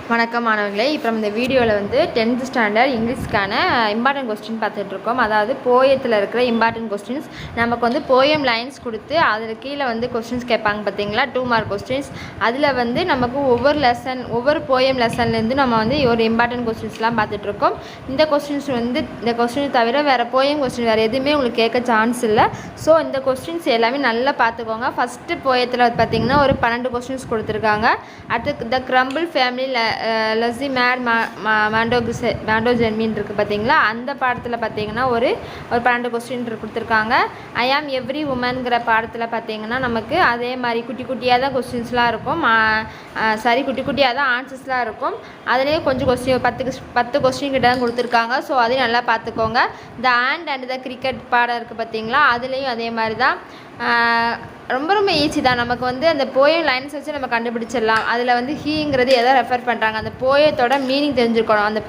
வணக்கம் மாணவர்களே. இப்போ நம்ம இந்த வீடியோவில் வந்து 10th ஸ்டாண்டர்ட் இங்கிலீஷ்க்கான இம்பார்ட்டன்ட் கொஸ்டின் பார்த்துட்ருக்கோம். அதாவது போயத்தில் இருக்கிற இம்பார்ட்டன்ட் கொஸ்டின்ஸ். நமக்கு வந்து போயம் லைன்ஸ் கொடுத்து அதில் கீழே வந்து கொஸ்டின்ஸ் கேட்பாங்க பார்த்தீங்களா, 2 மார்க் கொஸ்டின்ஸ். அதில் வந்து நமக்கு ஒவ்வொரு போயம் லெசன்லேருந்து நம்ம வந்து ஒரு இம்பார்ட்டன்ட் கொஸ்டின்ஸ்லாம் பார்த்துட்ருக்கோம். இந்த கொஸ்டின் தவிர வேறு போயம் கொஸ்டின் வேறு எதுவுமே உங்களுக்கு கேட்க சான்ஸ் இல்லை. ஸோ இந்த கொஸ்டின்ஸ் எல்லாமே நல்லா பார்த்துக்கோங்க. ஃபஸ்ட்டு போயத்தில் பார்த்திங்கன்னா ஒரு 12 கொஸ்டின்ஸ் கொடுத்துருக்காங்க. அடுத்து த கிரம்பிள் ஃபேமிலி லஸ்ஸி மேட் மாண்டோஜென்மின் இருக்குது பார்த்தீங்களா, அந்த பாடத்தில் பார்த்தீங்கன்னா ஒரு 12 கொஸ்டின் கொடுத்துருக்காங்க. ஐ ஆம் எவ்ரி உமன்கிற பாடத்தில் பார்த்தீங்கன்னா நமக்கு அதே மாதிரி குட்டி குட்டியாக தான் கொஸ்டின்ஸ்லாம் இருக்கும். குட்டி குட்டியாக தான் ஆன்சர்ஸ்லாம் இருக்கும். அதுலேயே கொஞ்சம் கொஸ்டின் 10 கொஸ்டின் கிட்ட தான் கொடுத்துருக்காங்க. ஸோ அதையும் நல்லா பார்த்துக்கோங்க. த அண்ட் த கிரிக்கெட் பாடம் இருக்குது பார்த்தீங்களா, அதுலேயும் அதே மாதிரி தான். ரொம்ப ஈஸி தான். நமக்கு வந்து அந்த போயம் லைன்ஸ் வச்சு நம்ம கண்டுபிடிச்சிடலாம். அதில் வந்து ஹீங்கிறது எதை ரெஃபர் பண்ணுறாங்க, அந்த போயத்தோட மீனிங் தெரிஞ்சுருக்கணும். அந்த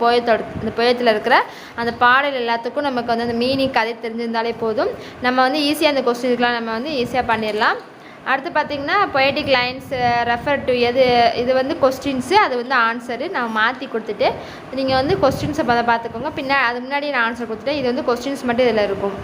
போயத்தில் இருக்கிற அந்த பாடல் எல்லாத்துக்கும் நமக்கு வந்து அந்த மீனிங் கதை தெரிஞ்சிருந்தாலே போதும். நம்ம வந்து ஈஸியாக அந்த கொஸ்டினுக்குலாம் நம்ம வந்து ஈஸியாக பண்ணிடலாம். அடுத்து பார்த்திங்கன்னா பொயட்டிக் லைன்ஸ் ரெஃபர் டு இது வந்து கொஸ்டின்ஸு, அது வந்து ஆன்சரு. நான் மாற்றி கொடுத்துட்டு நீங்கள் வந்து கொஸ்டின்ஸை பார்த்துக்கோங்க. அது முன்னாடி நான் ஆன்சர் கொடுத்துட்டேன். இது வந்து கொஸ்டின்ஸ் மட்டும் இதில் இருக்கும்.